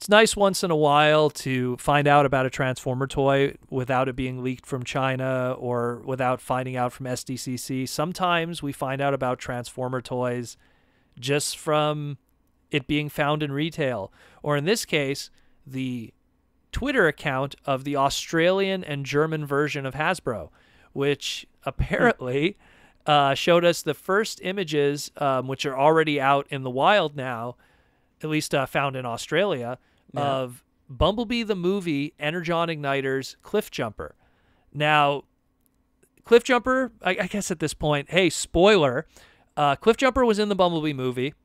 it's nice once in a while to find out about a Transformer toy without it being leaked from China or without finding out from SDCC. Sometimes we find out about Transformer toys just from it being found in retail, or in this case, the Twitter account of the Australian and German version of Hasbro, which apparently showed us the first images, which are already out in the wild now, at least found in Australia, of Bumblebee the Movie Energon Igniter's CLIFFJUMPER. Now, CLIFFJUMPER, I guess at this point, hey, spoiler, CLIFFJUMPER was in the Bumblebee movie,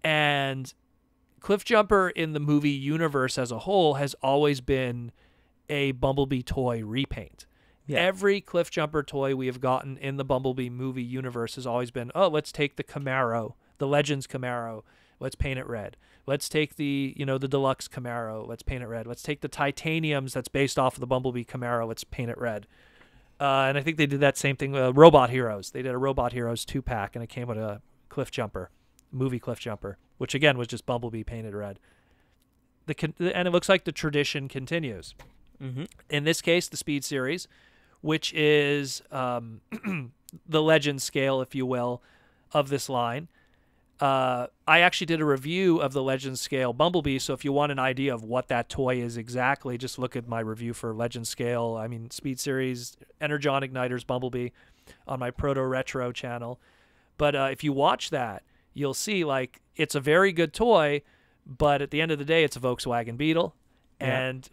and CLIFFJUMPER in the movie universe as a whole has always been a Bumblebee toy repaint. Yeah. Every CLIFFJUMPER toy we have gotten in the Bumblebee movie universe has always been, oh, let's take the Camaro, the Legends Camaro, let's paint it red. Let's take the, the Deluxe Camaro, let's paint it red. Let's take the Titaniums that's based off of the Bumblebee Camaro, let's paint it red. And I think they did that same thing with Robot Heroes. They did a Robot Heroes 2-pack, and it came with a CLIFFJUMPER, movie CLIFFJUMPER, which again was just Bumblebee painted red. And it looks like the tradition continues. Mm-hmm. In this case, the Speed Series, which is the legend scale, if you will, of this line. I actually did a review of the Legend Scale Bumblebee, so if you want an idea of what that toy is exactly, just look at my review for Legend Scale, Speed Series, Energon Igniter's Bumblebee on my Proto Retro channel. But if you watch that, you'll see, it's a very good toy, but at the end of the day, it's a Volkswagen Beetle, and,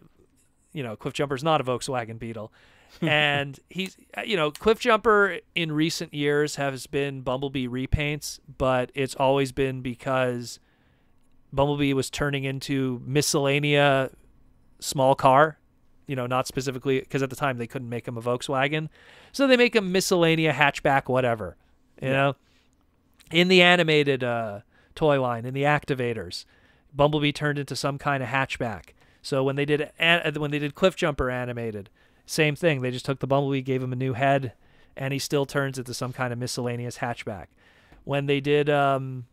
CLIFFJUMPER's not a Volkswagen Beetle. And he's, CLIFFJUMPER in recent years has been Bumblebee repaints, but it's always been because Bumblebee was turning into miscellanea small car, not specifically because at the time they couldn't make him a Volkswagen. So they make him miscellanea hatchback, whatever, you know, in the animated toy line, in the Activators, Bumblebee turned into some kind of hatchback. So when they did CLIFFJUMPER animated, same thing. They just took the Bumblebee, gave him a new head, and he still turns into some kind of miscellaneous hatchback. When they did the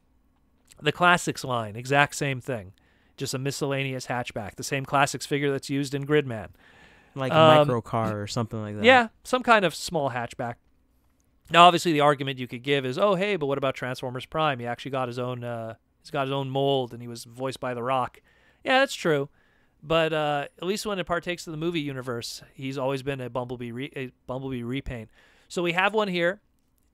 Classics line, exact same thing. Just a miscellaneous hatchback. The same Classics figure that's used in Gridman. Like a micro car or something like that. Yeah, some kind of small hatchback. Now, obviously, the argument you could give is, oh, hey, but what about Transformers Prime? He actually got his own, he's got his own mold, and he was voiced by The Rock. Yeah, that's true. But at least when it partakes of the movie universe, he's always been a Bumblebee repaint. So we have one here,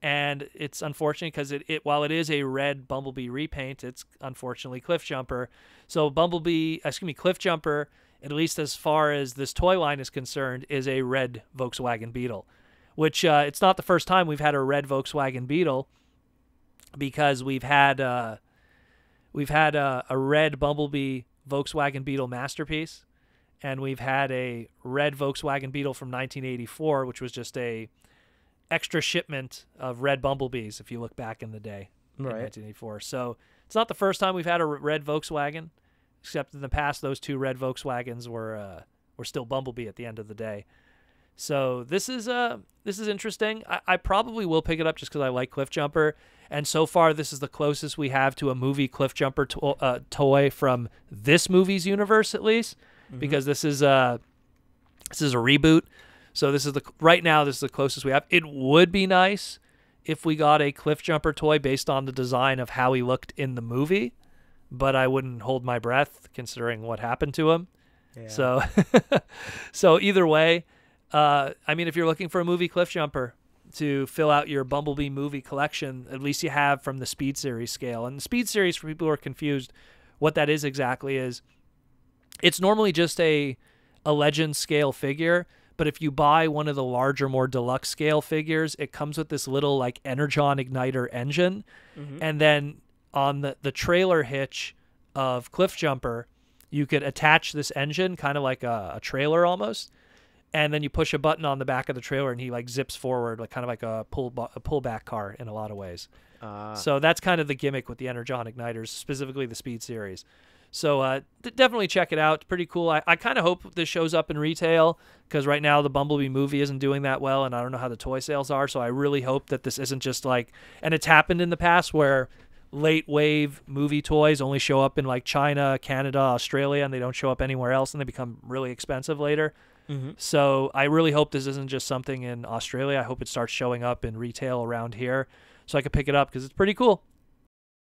and it's unfortunate because while it is a red Bumblebee repaint, it's unfortunately CLIFFJUMPER. So CLIFFJUMPER, at least as far as this toy line is concerned, is a red Volkswagen Beetle, which it's not the first time we've had a red Volkswagen Beetle, because we've had a red Bumblebee Volkswagen Beetle Masterpiece, and we've had a red Volkswagen Beetle from 1984, which was just a extra shipment of red Bumblebees, if you look back in the day, in 1984. So it's not the first time we've had a red Volkswagen, except in the past those two red Volkswagens were still Bumblebee at the end of the day. So this is interesting. I probably will pick it up just because I like CLIFFJUMPER, and so far this is the closest we have to a movie CLIFFJUMPER toy from this movie's universe, at least, because this is a reboot. So right now this is the closest we have. It would be nice if we got a CLIFFJUMPER toy based on the design of how he looked in the movie, but I wouldn't hold my breath considering what happened to him. Yeah. So either way. If you're looking for a movie CLIFFJUMPER to fill out your Bumblebee movie collection, at least you have from the Speed Series scale. And the Speed Series, for people who are confused, what that is exactly is it's normally just a Legend scale figure, but if you buy one of the larger, more deluxe scale figures, it comes with this little Energon Igniter engine. And then on the trailer hitch of CLIFFJUMPER, you could attach this engine, kind of like a trailer almost. And then you push a button on the back of the trailer, and he zips forward, kind of like a pullback car in a lot of ways. So that's kind of the gimmick with the Energon Igniters, specifically the Speed Series. So definitely check it out. It's pretty cool. I kind of hope this shows up in retail, because right now the Bumblebee movie isn't doing that well, and I don't know how the toy sales are. So I really hope that this isn't just and it's happened in the past where late wave movie toys only show up in like China, Canada, Australia, and they don't show up anywhere else, and they become really expensive later. So I really hope this isn't just something in Australia. I hope it starts showing up in retail around here so I could pick it up because it's pretty cool.